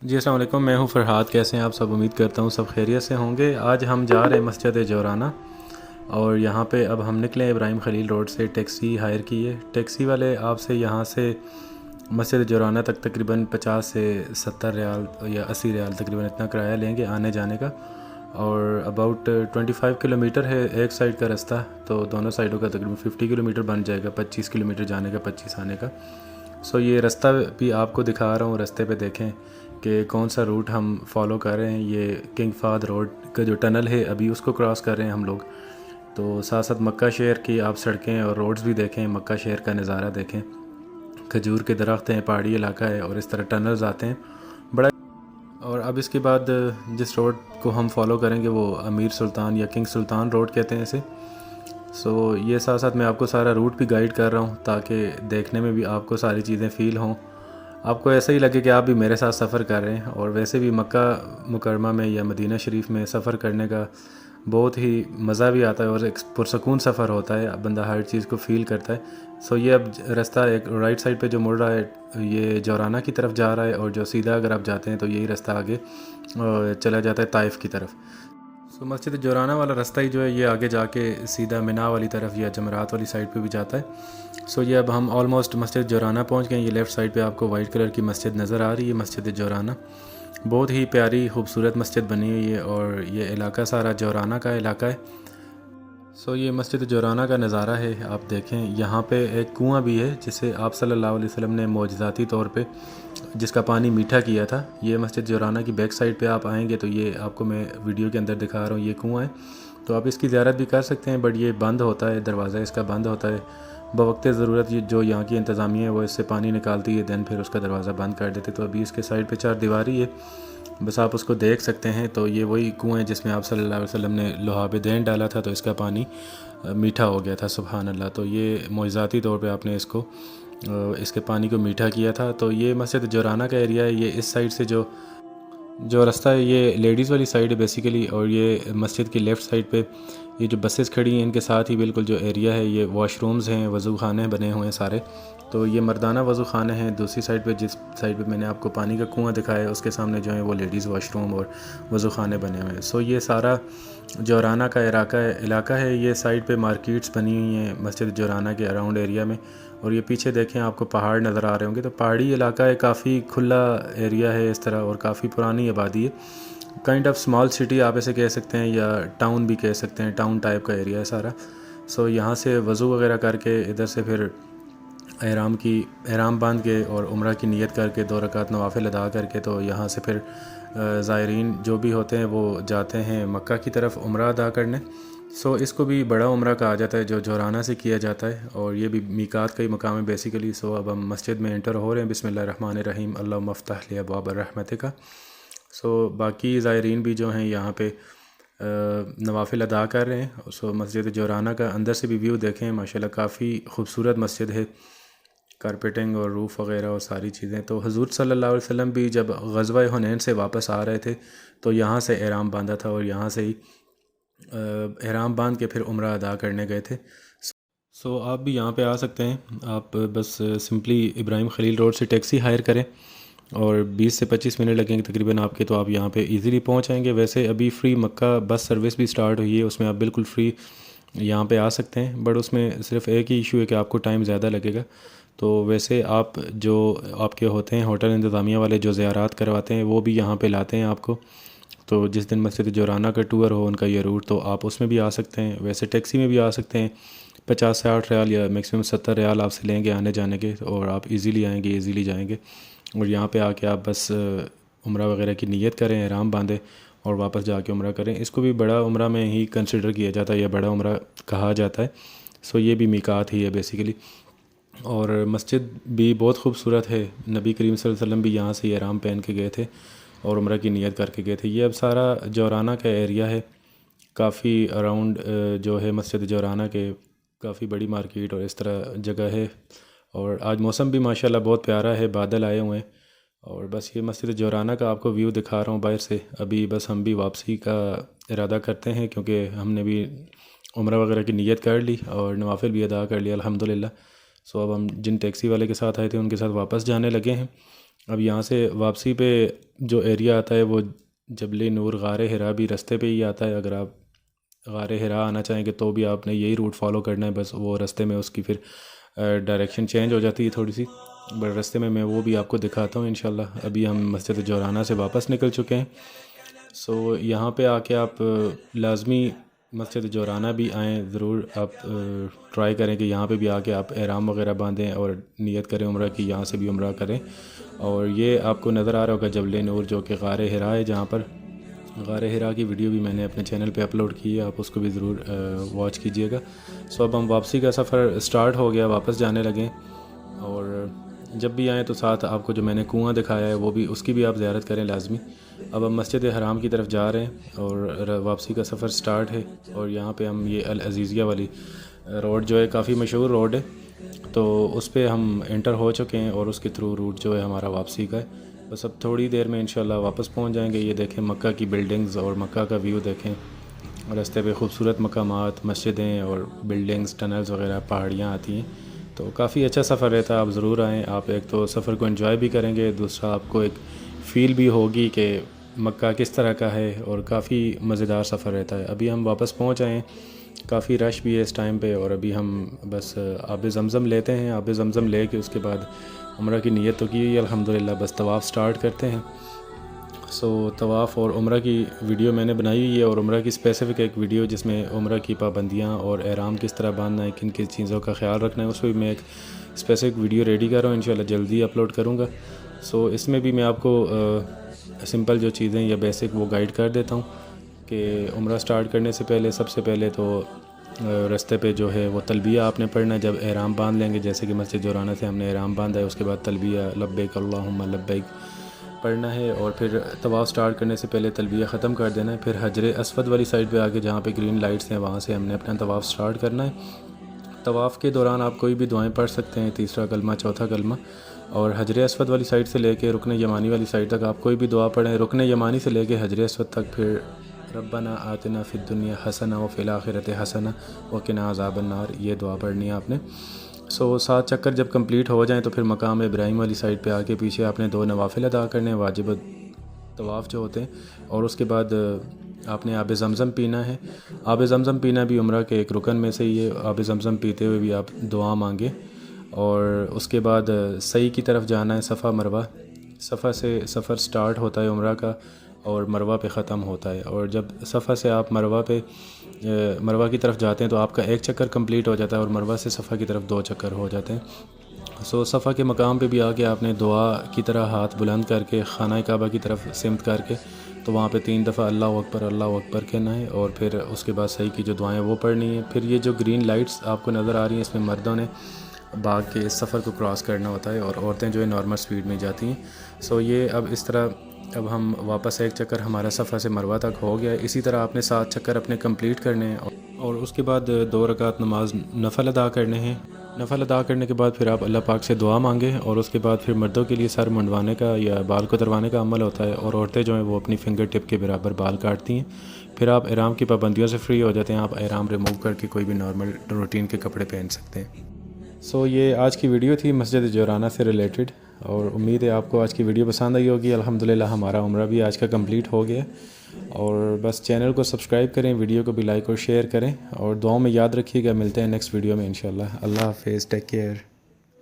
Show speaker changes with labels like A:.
A: جی السلام علیکم، میں ہوں فرحات۔ کیسے ہیں آپ سب؟ امید کرتا ہوں سب خیریت سے ہوں گے۔ آج ہم جا رہے ہیں مسجد جورانہ، اور یہاں پہ اب ہم نکلے ابراہیم خلیل روڈ سے، ٹیکسی ہائر کی ہے۔ ٹیکسی والے آپ سے یہاں سے مسجد جورانہ تک تقریباً 50 سے 70 ریال یا 80 ریال تقریباً اتنا کرایہ لیں گے آنے جانے کا، اور اباؤٹ 25 کلومیٹر ہے ایک سائڈ کا رستہ، تو دونوں سائڈوں کا تقریباً 50 کلومیٹر بن جائے گا، 25 کلومیٹر جانے کا 25 آنے کا۔ یہ رستہ بھی آپ کو دکھا رہا ہوں، رستے پہ دیکھیں کہ کون سا روٹ ہم فالو کر رہے ہیں۔ یہ کنگ فہد روڈ کا جو ٹنل ہے ابھی اس کو کراس کر رہے ہیں ہم لوگ، تو ساتھ ساتھ مکہ شہر کی آپ سڑکیں اور روڈز بھی دیکھیں، مکہ شہر کا نظارہ دیکھیں، کھجور کے درخت ہیں، پہاڑی علاقہ ہے، اور اس طرح ٹنلز آتے ہیں بڑا۔ اور اب اس کے بعد جس روڈ کو ہم فالو کریں گے وہ امیر سلطان یا کنگ سلطان روڈ کہتے ہیں اسے۔ یہ ساتھ ساتھ میں آپ کو سارا روٹ بھی گائیڈ کر رہا ہوں تاکہ دیکھنے میں بھی آپ کو ساری چیزیں فیل ہوں، آپ کو ایسا ہی لگے کہ آپ بھی میرے ساتھ سفر کر رہے ہیں۔ اور ویسے بھی مکہ مکرمہ میں یا مدینہ شریف میں سفر کرنے کا بہت ہی مزہ بھی آتا ہے، اور ایک پرسکون سفر ہوتا ہے، بندہ ہر چیز کو فیل کرتا ہے۔ یہ اب رستہ ایک رائٹ سائڈ پہ جو مڑ رہا ہے یہ جورانہ کی طرف جا رہا ہے، اور جو سیدھا اگر آپ جاتے ہیں تو یہی رستہ آگے چلا جاتا ہے طائف کی طرف۔ مسجد جورانہ والا رستہ ہی جو ہے یہ آگے جا کے سیدھا مینا والی طرف یا جمرات والی سائڈ پہ بھی جاتا ہے۔ یہ اب ہم آلموسٹ مسجد جورانہ پہنچ گئے ہیں۔ یہ لیفٹ سائڈ پہ آپ کو وائٹ کلر کی مسجد نظر آ رہی ہے، مسجد جورانہ بہت ہی پیاری خوبصورت مسجد بنی ہوئی ہے، اور یہ علاقہ سارا جورانہ کا علاقہ ہے۔ یہ مسجد جورانہ کا نظارہ ہے، آپ دیکھیں یہاں پہ ایک کنواں بھی ہے جسے آپ صلی اللہ علیہ وسلم نے معجزاتی طور پہ جس کا پانی میٹھا کیا تھا۔ یہ مسجد جورانہ کی بیک سائڈ پہ آپ آئیں گے تو یہ آپ کو میں ویڈیو کے اندر دکھا رہا ہوں، یہ کنواں ہے، تو آپ اس کی زیارت بھی کر سکتے ہیں، بٹ یہ بند ہوتا ہے، دروازہ اس کا بند ہوتا ہے بوقت ضرورت۔ یہ جو یہاں کی انتظامیہ ہے وہ اس سے پانی نکالتی ہے، دین پھر اس کا دروازہ بند کر دیتے، تو ابھی اس کے سائڈ پہ 4 دیواری ہے، بس آپ اس کو دیکھ سکتے ہیں۔ تو یہ وہی کنواں ہے جس میں آپ صلی اللہ علیہ وسلم نے لعاب دین ڈالا تھا تو اس کا پانی میٹھا ہو گیا تھا، سبحان اللہ۔ تو یہ معجزاتی طور پہ آپ نے اس کے پانی کو میٹھا کیا تھا۔ تو یہ مسجد جورانہ کا ایریا ہے، یہ اس سائڈ سے جو رستہ ہے یہ لیڈیز والی سائڈ ہے بیسیکلی، اور یہ مسجد کی لیفٹ سائڈ پہ یہ جو بسز کھڑی ہیں ان کے ساتھ ہی بالکل جو ایریا ہے یہ واش رومز ہیں، وضو خانے بنے ہوئے ہیں سارے، تو یہ مردانہ وضو خانے ہیں۔ دوسری سائڈ پہ جس سائڈ پہ میں نے آپ کو پانی کا کنواں دکھایا ہے اس کے سامنے جو ہیں وہ لیڈیز واش روم اور وضو خانے بنے ہوئے ہیں۔ یہ سارا جورانہ کا علاقہ ہے۔ یہ سائڈ پہ مارکیٹس بنی ہوئی ہیں مسجد جورانہ کے اراؤنڈ ایریا میں، اور یہ پیچھے دیکھیں آپ کو پہاڑ نظر آ رہے ہوں گے، تو پہاڑی علاقہ ہے، کافی کھلا ایریا ہے اس طرح، اور کافی پرانی آبادی ہے، کائنڈ آف اسمال سٹی آپ اسے کہہ سکتے ہیں، یا ٹاؤن بھی کہہ سکتے ہیں، ٹاؤن ٹائپ کا ایریا ہے سارا۔ یہاں سے وضو وغیرہ کر کے ادھر سے پھر احرام باندھ کے اور عمرہ کی نیت کر کے 2 رکعت نوافل ادا کر کے، تو یہاں سے پھر زائرین جو بھی ہوتے ہیں وہ جاتے ہیں مکہ کی طرف عمرہ ادا کرنے۔ اس کو بھی بڑا عمرہ کہا جاتا ہے جو جورانہ سے کیا جاتا ہے، اور یہ بھی میقات کا ہی مقام ہے بیسیکلی۔ اب ہم مسجد میں انٹر ہو رہے ہیں، بسم اللہ الرحمن الرحیم، اللہم افتح لی ابواب الرحمتک۔ باقی زائرین بھی جو ہیں یہاں پہ نوافل ادا کر رہے ہیں۔ مسجد جورانہ کا اندر سے بھی ویو دیکھیں، ماشاءاللہ کافی خوبصورت مسجد ہے، کارپیٹنگ اور روف وغیرہ اور ساری چیزیں۔ تو حضور صلی اللہ علیہ وسلم بھی جب غزوہ حنین سے واپس آ رہے تھے تو یہاں سے احرام باندھا تھا، اور یہاں سے ہی احرام باندھ کے پھر عمرہ ادا کرنے گئے تھے۔ آپ بھی یہاں پہ آ سکتے ہیں، آپ بس سمپلی ابراہیم خلیل روڈ سے ٹیکسی ہائر کریں، اور 20 سے 25 منٹ لگیں گے تقریباً آپ کے، تو آپ یہاں پہ ایزیلی پہنچ جائیں گے۔ ویسے ابھی فری مکہ بس سروس بھی سٹارٹ ہوئی ہے، اس میں آپ بالکل فری یہاں پہ آ سکتے ہیں، بٹ اس میں صرف ایک ہی ایشو ہے کہ آپ کو ٹائم زیادہ لگے گا۔ تو ویسے آپ جو آپ کے ہوتے ہیں ہوٹل انتظامیہ والے جو زیارات کرواتے ہیں وہ بھی یہاں پہ لاتے ہیں آپ کو، تو جس دن مسجد جورانہ کا ٹور ہو ان کا یہ روٹ، تو آپ اس میں بھی آ سکتے ہیں، ویسے ٹیکسی میں بھی آ سکتے ہیں۔ 50 سے 60 ریال یا میکسیمم 70 ریال آپ سے لیں گے آنے جانے کے، اور آپ ایزیلی آئیں گے، ایزیلی جائیں گے، اور یہاں پہ آ کے آپ بس عمرہ وغیرہ کی نیت کریں، احرام باندھیں اور واپس جا کے عمرہ کریں۔ اس کو بھی بڑا عمرہ میں ہی کنسیڈر کیا جاتا ہے، یا بڑا عمرہ کہا جاتا ہے۔ یہ بھی میقات ہی ہے بیسیکلی، اور مسجد بھی بہت خوبصورت ہے۔ نبی کریم صلی اللہ علیہ وسلم بھی یہاں سے احرام پہن کے گئے تھے اور عمرہ کی نیت کر کے گئے تھے۔ یہ اب سارا جورانہ کا ایریا ہے، کافی اراؤنڈ جو ہے مسجد جورانہ کے کافی بڑی مارکیٹ اور اس طرح جگہ ہے، اور آج موسم بھی ماشاءاللہ بہت پیارا ہے، بادل آئے ہوئے ہیں، اور بس یہ مسجد جورانہ کا آپ کو ویو دکھا رہا ہوں باہر سے۔ ابھی بس ہم بھی واپسی کا ارادہ کرتے ہیں، کیونکہ ہم نے بھی عمرہ وغیرہ کی نیت کر لی اور نوافل بھی ادا کر لیا الحمدللہ۔ اب ہم جن ٹیکسی والے کے ساتھ آئے تھے ان کے ساتھ واپس جانے لگے ہیں۔ اب یہاں سے واپسی پہ جو ایریا آتا ہے وہ جبل نور غار ہرا بھی رستے پہ ہی آتا ہے. اگر آپ غار ہرا آنا چاہیں گے تو بھی آپ نے یہی روٹ فالو کرنا ہے. بس وہ رستے میں اس کی پھر ڈائریکشن چینج ہو جاتی ہے تھوڑی سی، بٹ رستے میں وہ بھی آپ کو دکھاتا ہوں انشاءاللہ. ابھی ہم مسجد جورانہ سے واپس نکل چکے ہیں. سو یہاں پہ آ کے آپ لازمی مسجد جورانہ بھی آئیں. ضرور آپ ٹرائی کریں کہ یہاں پہ بھی آ کے آپ احرام وغیرہ باندھیں اور نیت کریں عمرہ کی، یہاں سے بھی عمرہ کریں. اور یہ آپ کو نظر آ رہا ہوگا جبل نور، جو کہ غار ہرا ہے. جہاں پر غار ہرا کی ویڈیو بھی میں نے اپنے چینل پہ اپلوڈ کی ہے، آپ اس کو بھی ضرور واچ کیجیے گا. سو اب ہم واپسی کا سفر سٹارٹ ہو گیا، واپس جانے لگے. اور جب بھی آئیں تو ساتھ آپ کو جو میں نے کنواں دکھایا ہے وہ بھی، اس کی بھی آپ زیارت کریں لازمی. اب ہم مسجد حرام کی طرف جا رہے ہیں اور واپسی کا سفر سٹارٹ ہے. اور یہاں پہ ہم یہ العزیزیہ والی روڈ جو ہے کافی مشہور روڈ ہے، تو اس پہ ہم انٹر ہو چکے ہیں اور اس کے تھرو روٹ جو ہے ہمارا واپسی کا ہے. بس اب تھوڑی دیر میں انشاءاللہ واپس پہنچ جائیں گے. یہ دیکھیں مکہ کی بلڈنگز اور مکہ کا ویو دیکھیں. راستے پہ خوبصورت مقامات، مسجدیں اور بلڈنگز، ٹنلز وغیرہ، پہاڑیاں آتی ہیں. تو کافی اچھا سفر رہتا ہے. آپ ضرور آئیں. آپ ایک تو سفر کو انجوائے بھی کریں گے، دوسرا آپ کو ایک فیل بھی ہوگی کہ مکہ کس طرح کا ہے، اور کافی مزیدار سفر رہتا ہے. ابھی ہم واپس پہنچ آئے ہیں. کافی رش بھی ہے اس ٹائم پہ، اور ابھی ہم بس آب زمزم لیتے ہیں. آب زمزم لے کے اس کے بعد عمرہ کی نیت تو کی ہے الحمدللہ. بس طواف سٹارٹ کرتے ہیں. سو طواف اور عمرہ کی ویڈیو میں نے بنائی ہوئی ہے، اور عمرہ کی اسپیسیفک ایک ویڈیو جس میں عمرہ کی پابندیاں اور احرام کس طرح باندھنا ہے، کن کن چیزوں کا خیال رکھنا ہے، اس پہ بھی میں ایک اسپیسیفک ویڈیو ریڈی کر رہا ہوں. انشاءاللہ جلدی اپلوڈ کروں گا. سو اس میں بھی میں آپ کو سمپل جو چیزیں یا بیسک وہ گائیڈ کر دیتا ہوں کہ عمرہ سٹارٹ کرنے سے پہلے سب سے پہلے تو رستے پہ جو ہے وہ تلبیہ آپ نے پڑھنا ہے جب احرام باندھ لیں گے. جیسے کہ مسجد جورانہ سے ہم نے احرام باندھا ہے، اس کے بعد تلبیہ لبیک اللہم لبیک پڑھنا ہے. اور پھر طواف سٹارٹ کرنے سے پہلے تلبیہ ختم کر دینا ہے. پھر حجر اسود والی سائڈ پہ آ کے جہاں پہ گرین لائٹس ہیں وہاں سے ہم نے اپنا طواف سٹارٹ کرنا ہے. طواف کے دوران آپ کوئی بھی دعائیں پڑھ سکتے ہیں، تیسرا کلمہ، چوتھا کلمہ. اور حجر اسود والی سائڈ سے لے کے رکن یمانی والی سائڈ تک آپ کوئی بھی دعا پڑھیں. رکن یمانی سے لے کے حجر اسود تک پھر ربنا آتنا فی الدنیا حسنہ وفی الآخرۃ حسنہ وقنا عذاب النار، یہ دعا پڑھنی ہے آپ نے. سو 7 چکر جب کمپلیٹ ہو جائیں تو پھر مقام ابراہیم والی سائڈ پہ آ کے پیچھے آپ نے 2 نوافل ادا کرنے، واجب طواف جو ہوتے ہیں. اور اس کے بعد آپ نے آب زمزم پینا ہے. آب زمزم پینا بھی عمرہ کے ایک رکن میں سے ہی ہے. آب زمزم پیتے ہوئے بھی آپ دعا مانگیں. اور اس کے بعد سعی کی طرف جانا ہے، صفا مروہ. صفا سے سفر سٹارٹ ہوتا ہے عمرہ کا اور مروہ پہ ختم ہوتا ہے. اور جب صفا سے آپ مروہ کی طرف جاتے ہیں تو آپ کا 1 چکر کمپلیٹ ہو جاتا ہے، اور مروہ سے صفا کی طرف 2 چکر ہو جاتے ہیں. سو صفا کے مقام پہ بھی آ کے آپ نے دعا کی طرح ہاتھ بلند کر کے خانہ کعبہ کی طرف سمت کر کے تو وہاں پہ 3 دفعہ اللہ اکبر کہنا ہے. اور پھر اس کے بعد صحیح کی جو دعائیں وہ پڑھنی ہیں. پھر یہ جو گرین لائٹس آپ کو نظر آ رہی ہیں، اس میں مردوں نے باغ کے اس سفر کو کراس کرنا ہوتا ہے اور عورتیں جو ہے نارمل سپیڈ میں جاتی ہیں. سو یہ اب اس طرح اب ہم واپس 1 چکر ہمارا صفا سے مروہ تک ہو گیا ہے. اسی طرح آپ نے 7 چکر اپنے کمپلیٹ کرنے ہیں، اور اس کے بعد 2 رکعت نماز نفل ادا کرنے ہیں. نفل ادا کرنے کے بعد پھر آپ اللہ پاک سے دعا مانگیں. اور اس کے بعد پھر مردوں کے لیے سر منڈوانے کا یا بال کتروانے کا عمل ہوتا ہے، اور عورتیں جو ہیں وہ اپنی فنگر ٹپ کے برابر بال کاٹتی ہیں. پھر آپ احرام کی پابندیوں سے فری ہو جاتے ہیں. آپ احرام ریموو کر کے کوئی بھی نارمل روٹین کے کپڑے پہن سکتے ہیں. سو یہ آج کی ویڈیو تھی مسجد جورانہ سے ریلیٹڈ، اور امید ہے آپ کو آج کی ویڈیو پسند آئی ہوگی. الحمدللہ ہمارا عمرہ بھی آج کا کمپلیٹ ہو گیا. اور بس چینل کو سبسکرائب کریں، ویڈیو کو بھی لائک اور شیئر کریں، اور دعاؤں میں یاد رکھیے گا. ملتے ہیں نیکسٹ ویڈیو میں انشاءاللہ. اللہ حافظ، ٹیک کیئر.